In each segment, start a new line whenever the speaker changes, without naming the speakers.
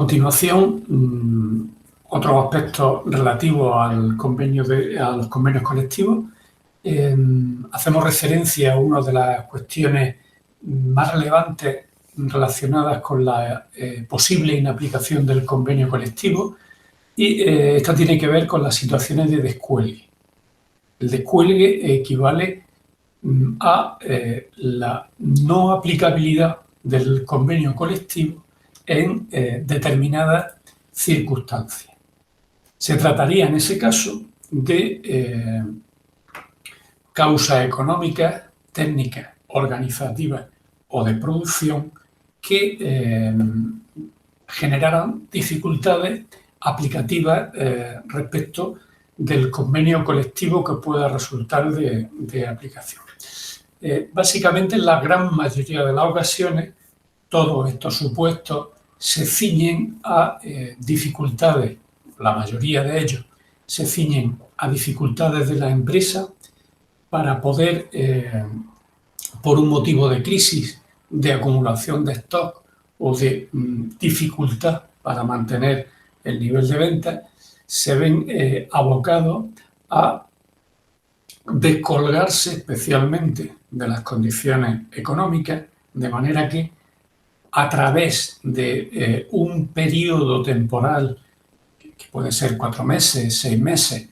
continuación, otros aspectos relativos a los convenios colectivos. Hacemos referencia a una de las cuestiones más relevantes relacionadas con la posible inaplicación del convenio colectivo, y esta tiene que ver con las situaciones de descuelgue. El descuelgue equivale a la no aplicabilidad del convenio colectivo en determinadas circunstancias. Se trataría en ese caso de causas económicas, técnicas, organizativas o de producción que generaran dificultades aplicativas respecto del convenio colectivo que pueda resultar de aplicación. Básicamente, en la gran mayoría de las ocasiones, todos estos supuestos se ciñen a dificultades, la mayoría de ellos se ciñen a dificultades de la empresa para poder, por un motivo de crisis, de acumulación de stock o de dificultad para mantener el nivel de venta, se ven abocados a descolgarse especialmente de las condiciones económicas, de manera que a través de un periodo temporal, que puede ser 4 meses, 6 meses,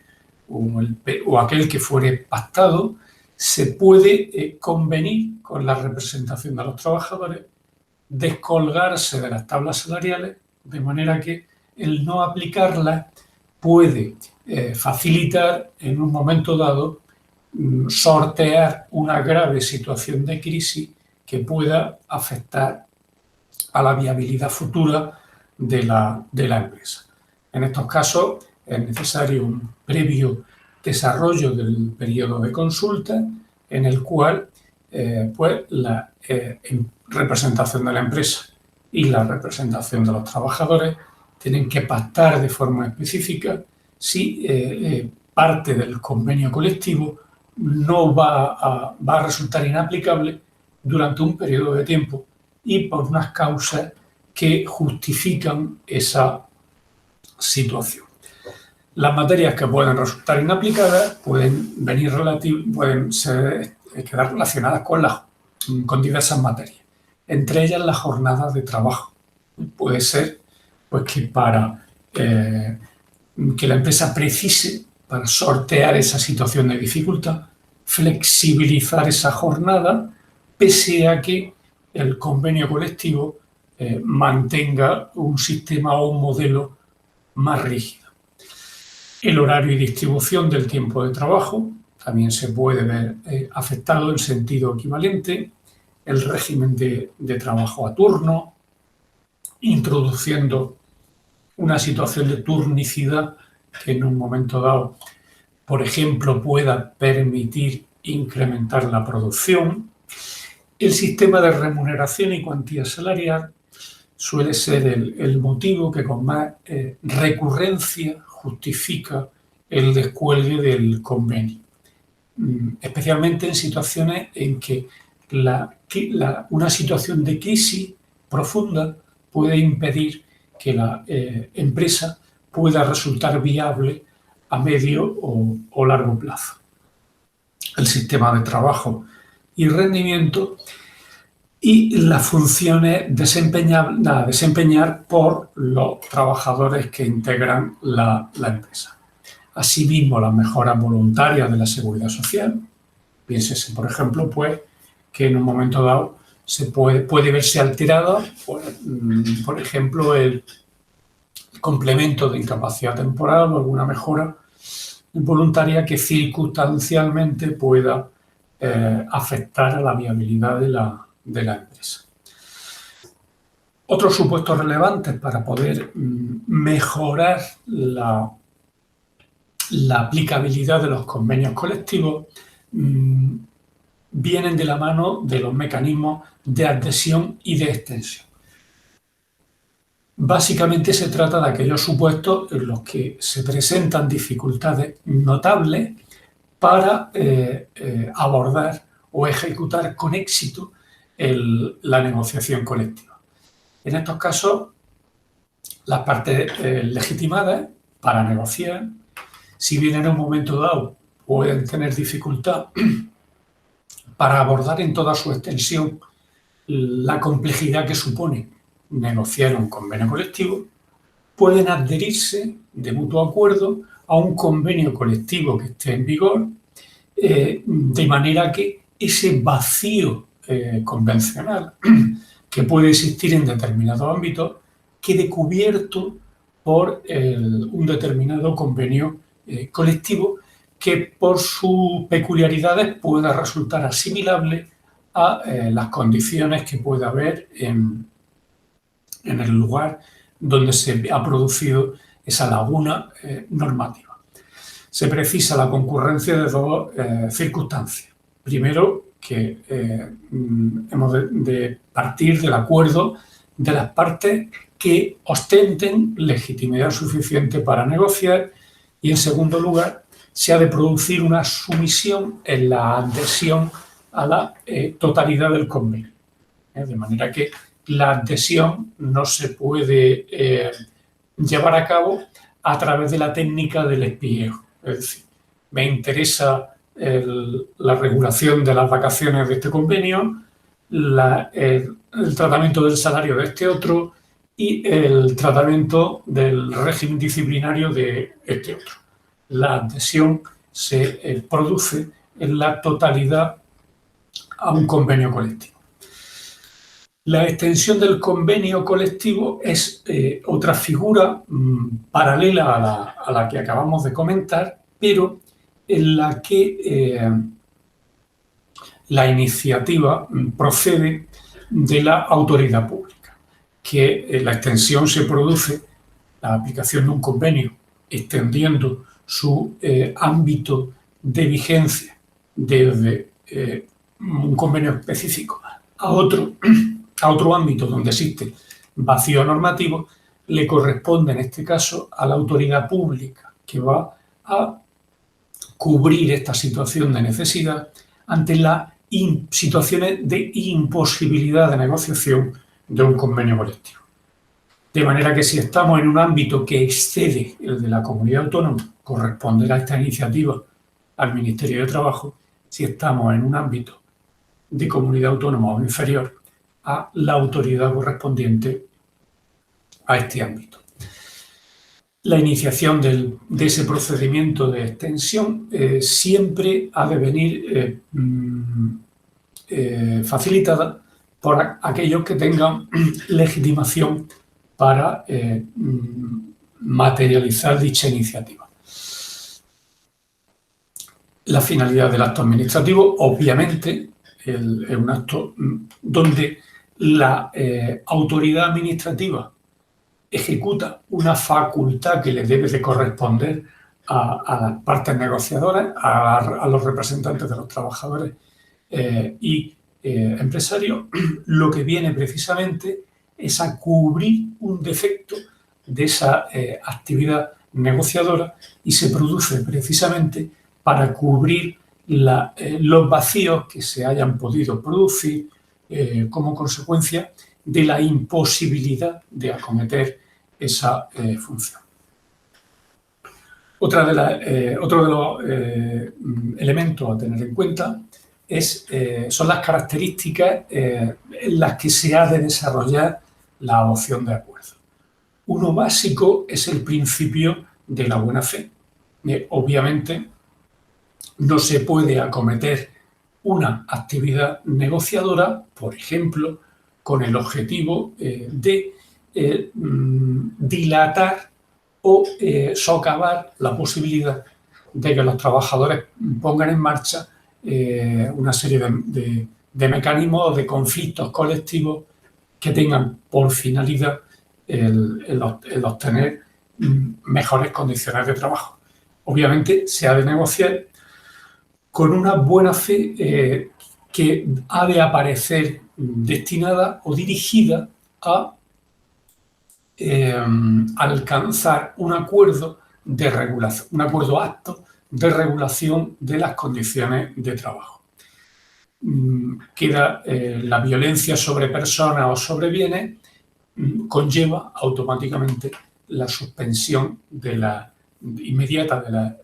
o aquel que fuere pactado, se puede convenir con la representación de los trabajadores, descolgarse de las tablas salariales, de manera que el no aplicarlas puede facilitar en un momento dado sortear una grave situación de crisis que pueda afectar a la viabilidad futura de la empresa. En estos casos es necesario un previo desarrollo del periodo de consulta, en el cual la representación de la empresa y la representación de los trabajadores tienen que pactar de forma específica si parte del convenio colectivo no va a resultar inaplicable durante un periodo de tiempo y por unas causas que justifican esa situación. Las materias que pueden resultar inaplicadas pueden quedar relacionadas con diversas materias, entre ellas las jornadas de trabajo. Puede ser que para que la empresa precise, para sortear esa situación de dificultad, flexibilizar esa jornada, pese a que el convenio colectivo mantenga un sistema o un modelo más rígido. El horario y distribución del tiempo de trabajo también se puede ver afectado en sentido equivalente. El régimen de trabajo a turno, introduciendo una situación de turnicidad que en un momento dado, por ejemplo, pueda permitir incrementar la producción. El sistema de remuneración y cuantía salarial suele ser el motivo que con más recurrencia justifica el descuelgue del convenio, especialmente en situaciones en que una situación de crisis profunda puede impedir que la empresa pueda resultar viable a medio o largo plazo. El sistema de trabajo y rendimiento y las funciones a desempeñar por los trabajadores que integran la empresa. Asimismo, las mejoras voluntarias de la seguridad social. Piénsese, por ejemplo, que en un momento dado puede verse alterado, por ejemplo, el complemento de incapacidad temporal o alguna mejora voluntaria que circunstancialmente pueda afectar a la viabilidad de la empresa. Otros supuestos relevantes para poder mejorar la aplicabilidad de los convenios colectivos vienen de la mano de los mecanismos de adhesión y de extensión. Básicamente se trata de aquellos supuestos en los que se presentan dificultades notables para abordar o ejecutar con éxito la negociación colectiva. En estos casos las partes legitimadas para negociar. Si bien en un momento dado pueden tener dificultad para abordar en toda su extensión la complejidad que supone negociar un convenio colectivo, pueden adherirse de mutuo acuerdo a un convenio colectivo que esté en vigor, de manera que ese vacío convencional que puede existir en determinados ámbitos quede cubierto por un determinado convenio colectivo que por sus peculiaridades pueda resultar asimilable a las condiciones que pueda haber en el lugar donde se ha producido esa laguna normativa. Se precisa la concurrencia de dos circunstancias. Primero, que hemos de partir del acuerdo de las partes que ostenten legitimidad suficiente para negociar y, en segundo lugar, se ha de producir una sumisión en la adhesión a la totalidad del convenio. De manera que la adhesión no se puede llevar a cabo a través de la técnica del espigueo. Es decir, me interesa la regulación de las vacaciones de este convenio, el tratamiento del salario de este otro y el tratamiento del régimen disciplinario de este otro. La adhesión se produce en la totalidad a un convenio colectivo. La extensión del convenio colectivo es otra figura paralela a la que acabamos de comentar, pero en la que la iniciativa procede de la autoridad pública, que la extensión se produce, la aplicación de un convenio, extendiendo su ámbito de vigencia desde un convenio específico a otro ámbito donde existe vacío normativo, le corresponde en este caso a la autoridad pública, que va a cubrir esta situación de necesidad ante las situaciones de imposibilidad de negociación de un convenio colectivo. De manera que si estamos en un ámbito que excede el de la comunidad autónoma, corresponderá esta iniciativa al Ministerio de Trabajo. Si estamos en un ámbito de comunidad autónoma o inferior, a la autoridad correspondiente a este ámbito. La iniciación de ese procedimiento de extensión siempre ha de venir facilitada por aquellos que tengan legitimación para materializar dicha iniciativa. La finalidad del acto administrativo, obviamente, es un acto donde la autoridad administrativa ejecuta una facultad que le debe de corresponder a las partes negociadoras, a los representantes de los trabajadores y empresarios, lo que viene precisamente es a cubrir un defecto de esa actividad negociadora y se produce precisamente para cubrir los vacíos que se hayan podido producir como consecuencia de la imposibilidad de acometer esa función. Otro de los elementos a tener en cuenta son las características en las que se ha de desarrollar la adopción de acuerdos. Uno básico es el principio de la buena fe. Obviamente, no se puede acometer una actividad negociadora, por ejemplo, con el objetivo de dilatar o socavar la posibilidad de que los trabajadores pongan en marcha una serie de mecanismos de conflictos colectivos que tengan por finalidad el obtener mejores condiciones de trabajo. Obviamente se ha de negociar con una buena fe que ha de aparecer destinada o dirigida a alcanzar un acuerdo de regulación, un acuerdo apto de regulación de las condiciones de trabajo. Queda la violencia sobre personas o sobre bienes conlleva automáticamente la suspensión inmediata de las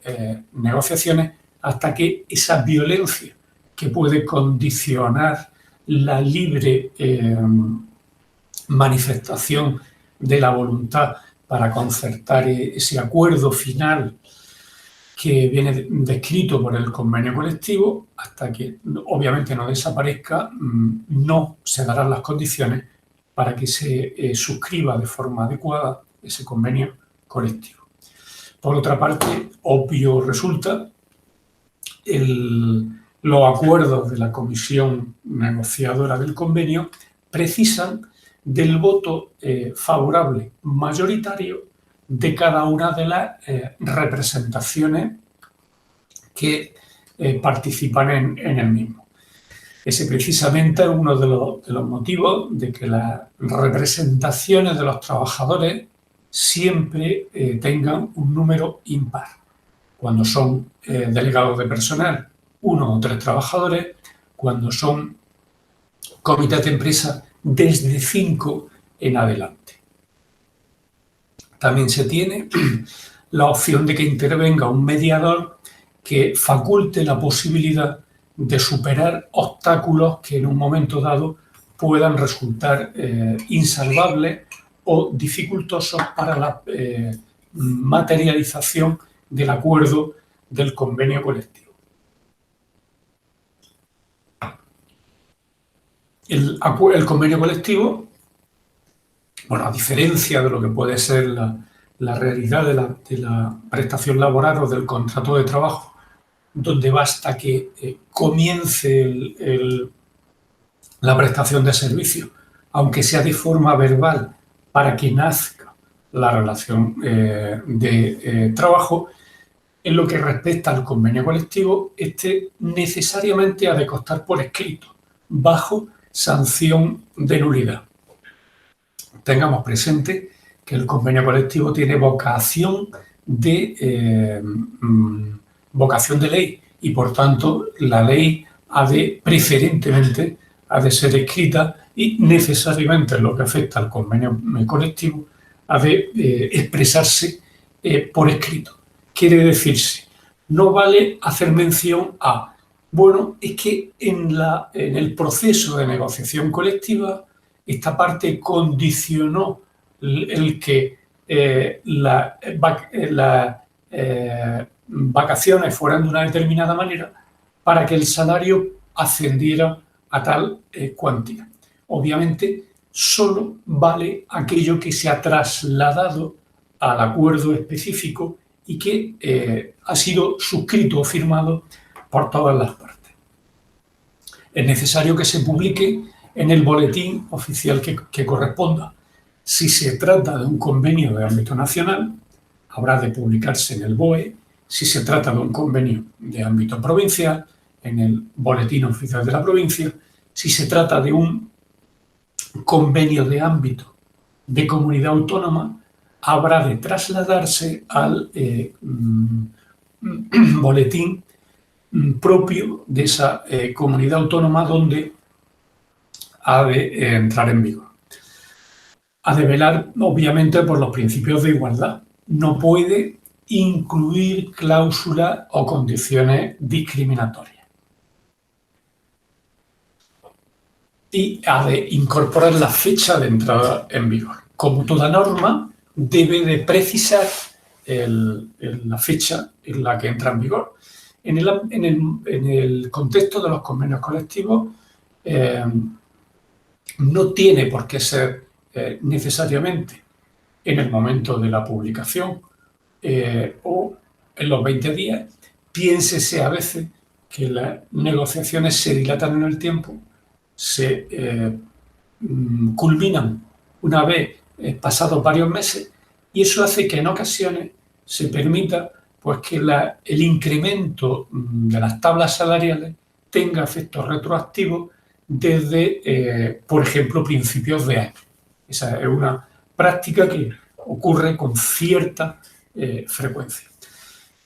negociaciones hasta que esa violencia que puede condicionar la libre manifestación de la voluntad para concertar ese acuerdo final que viene descrito por el convenio colectivo, hasta que obviamente no desaparezca, no se darán las condiciones para que se suscriba de forma adecuada ese convenio colectivo. Por otra parte, obvio resulta los acuerdos de la comisión negociadora del convenio precisan del voto favorable mayoritario de cada una de las representaciones que participan en el mismo. Ese precisamente es uno de los motivos de que las representaciones de los trabajadores siempre tengan un número impar. Cuando son delegados de personal, 1 o 3 trabajadores; cuando son comités de empresa, desde 5 en adelante. También se tiene la opción de que intervenga un mediador que faculte la posibilidad de superar obstáculos que en un momento dado puedan resultar insalvables o dificultosos para la materialización del acuerdo del convenio colectivo. El convenio colectivo, bueno, a diferencia de lo que puede ser la realidad de la prestación laboral o del contrato de trabajo, donde basta que comience la prestación de servicio, aunque sea de forma verbal, para que nazca la relación de trabajo. En lo que respecta al convenio colectivo, este necesariamente ha de constar por escrito, bajo sanción de nulidad. Tengamos presente que el convenio colectivo tiene vocación de ley, y por tanto la ley preferentemente ha de ser escrita, y necesariamente en lo que afecta al convenio colectivo ha de expresarse por escrito. Quiere decirse, no vale hacer mención a, bueno, es que en el proceso de negociación colectiva esta parte condicionó el que las vacaciones fueran de una determinada manera para que el salario ascendiera a tal cuantía. Obviamente, solo vale aquello que se ha trasladado al acuerdo específico y que ha sido suscrito o firmado por todas las partes. Es necesario que se publique en el boletín oficial que corresponda. Si se trata de un convenio de ámbito nacional, habrá de publicarse en el BOE. Si se trata de un convenio de ámbito provincial, en el boletín oficial de la provincia. Si se trata de un convenio de ámbito de comunidad autónoma, habrá de trasladarse al boletín propio de esa comunidad autónoma donde ha de entrar en vigor. Ha de velar, obviamente, por los principios de igualdad. No puede incluir cláusulas o condiciones discriminatorias. Y ha de incorporar la fecha de entrada en vigor. Como toda norma, debe de precisar la fecha en la que entra en vigor. En el contexto de los convenios colectivos, no tiene por qué ser necesariamente en el momento de la publicación o en los 20 días. Piénsese a veces que las negociaciones se dilatan en el tiempo, se culminan una vez pasados varios meses, y eso hace que en ocasiones se permita pues que el incremento de las tablas salariales tenga efectos retroactivos desde, por ejemplo, principios de año. Esa es una práctica que ocurre con cierta frecuencia.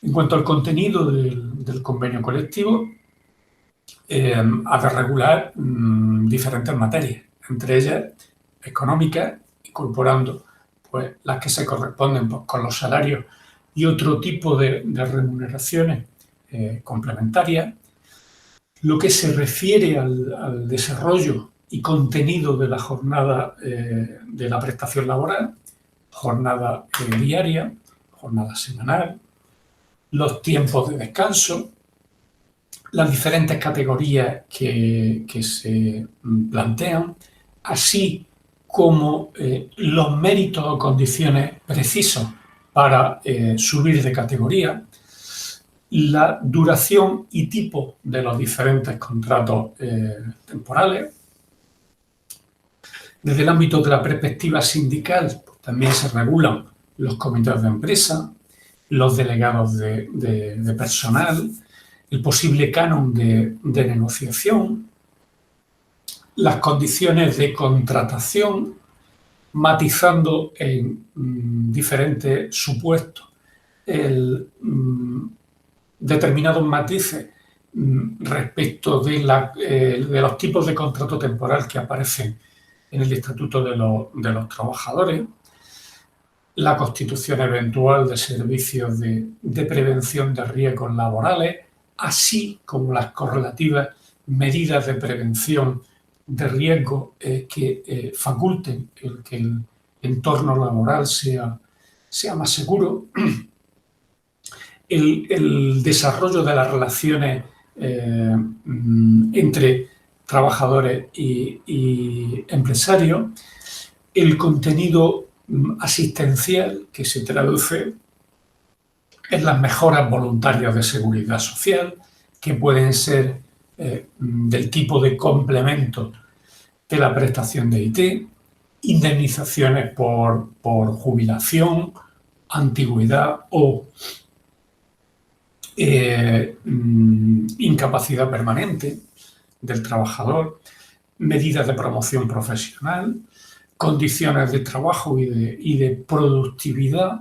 En cuanto al contenido del convenio colectivo, ha de regular diferentes materias, entre ellas económicas y incorporando pues, las que se corresponden pues, con los salarios y otro tipo de remuneraciones complementarias. Lo que se refiere al desarrollo y contenido de la jornada de la prestación laboral, jornada diaria, jornada semanal, los tiempos de descanso, las diferentes categorías que se plantean, así como los méritos o condiciones precisos para subir de categoría, la duración y tipo de los diferentes contratos temporales. Desde el ámbito de la perspectiva sindical, pues, también se regulan los comités de empresa, los delegados de personal, el posible canon de negociación, las condiciones de contratación, matizando en diferentes supuestos determinados matices respecto de los tipos de contrato temporal que aparecen en el Estatuto de los Trabajadores, la constitución eventual de servicios de prevención de riesgos laborales, así como las correlativas medidas de prevención de riesgo que faculten que el entorno laboral sea más seguro, el desarrollo de las relaciones entre trabajadores y empresarios, el contenido asistencial que se traduce en las mejoras voluntarias de seguridad social, que pueden ser del tipo de complemento de la prestación de IT, indemnizaciones por jubilación, antigüedad o incapacidad permanente del trabajador, medidas de promoción profesional, condiciones de trabajo y de productividad,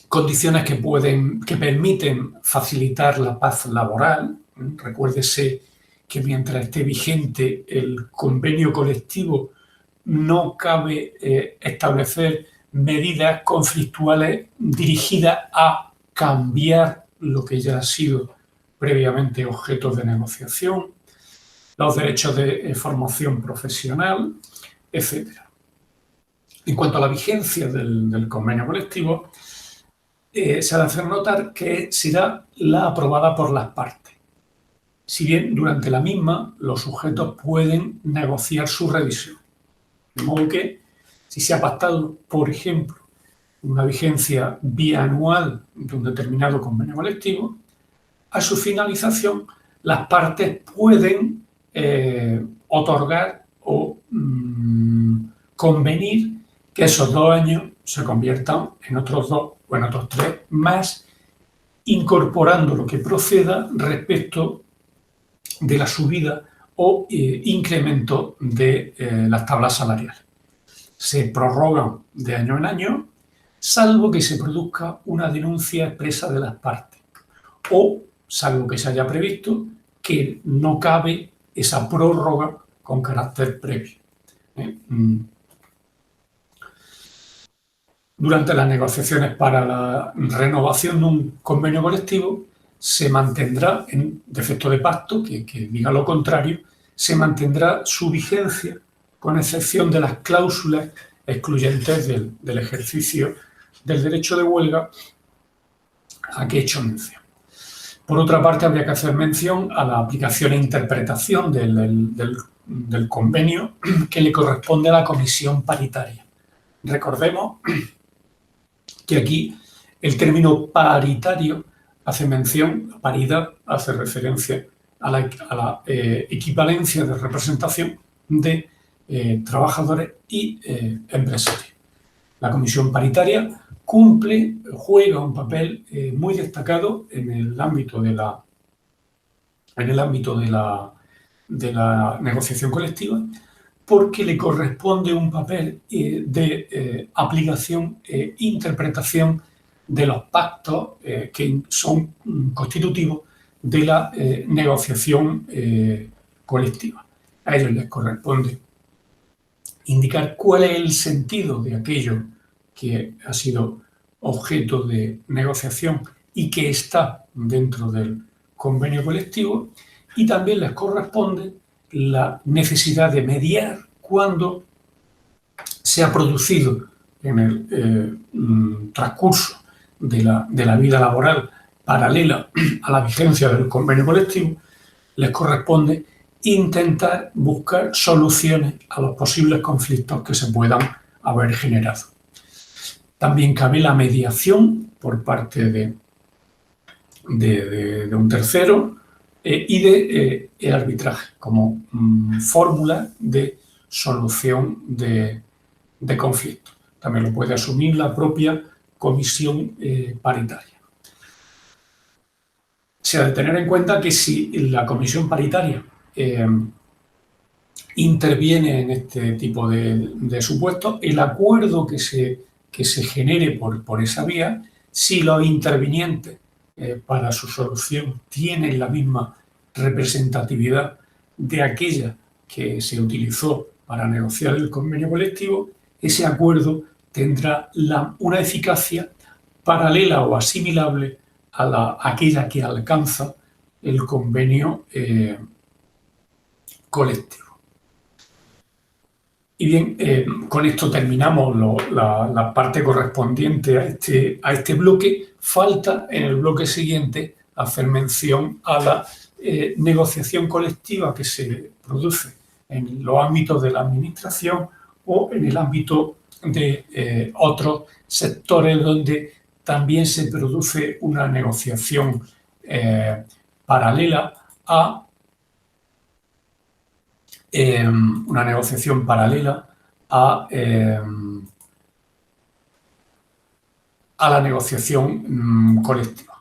condiciones que permiten facilitar la paz laboral. Recuérdese que mientras esté vigente el convenio colectivo no cabe establecer medidas conflictuales dirigidas a cambiar lo que ya ha sido previamente objeto de negociación, los derechos de formación profesional, etc. En cuanto a la vigencia del convenio colectivo, se ha de hacer notar que será la aprobada por las partes. Si bien durante la misma los sujetos pueden negociar su revisión. De modo que, si se ha pactado, por ejemplo, una vigencia bianual de un determinado convenio colectivo, a su finalización las partes pueden otorgar o convenir que esos 2 años se conviertan en otros 2 o en otros 3 más, incorporando lo que proceda respecto de la subida o incremento de las tablas salariales. Se prorrogan de año en año, salvo que se produzca una denuncia expresa de las partes o salvo que se haya previsto que no cabe esa prórroga con carácter previo. Durante las negociaciones para la renovación de un convenio colectivo se mantendrá, en defecto de pacto, que diga lo contrario, se mantendrá su vigencia con excepción de las cláusulas excluyentes del ejercicio del derecho de huelga a que he hecho mención. Por otra parte, habría que hacer mención a la aplicación e interpretación del convenio que le corresponde a la comisión paritaria. Recordemos que aquí el término paritario hace mención, la paridad hace referencia a la equivalencia de representación de trabajadores y empresarios. La comisión paritaria juega un papel muy destacado en el ámbito de la negociación colectiva, porque le corresponde un papel de aplicación e interpretación de los pactos que son constitutivos de la negociación colectiva. A ellos les corresponde indicar cuál es el sentido de aquello que ha sido objeto de negociación y que está dentro del convenio colectivo, y también les corresponde la necesidad de mediar cuando se ha producido en el transcurso de la vida laboral paralela a la vigencia del convenio colectivo, les corresponde intentar buscar soluciones a los posibles conflictos que se puedan haber generado. También cabe la mediación por parte de un tercero y de el arbitraje como fórmula de solución de conflictos. También lo puede asumir la propia comisión paritaria. Se ha de tener en cuenta que si la comisión paritaria interviene en este tipo de supuestos, el acuerdo que se genere por esa vía, si los intervinientes para su solución tienen la misma representatividad de aquella que se utilizó para negociar el convenio colectivo, ese acuerdo tendrá una eficacia paralela o asimilable a aquella que alcanza el convenio colectivo. Y bien, con esto terminamos la parte correspondiente a este bloque. Falta en el bloque siguiente hacer mención a la negociación colectiva que se produce en los ámbitos de la administración o en el ámbito de otros sectores donde también se produce una negociación paralela a la negociación colectiva.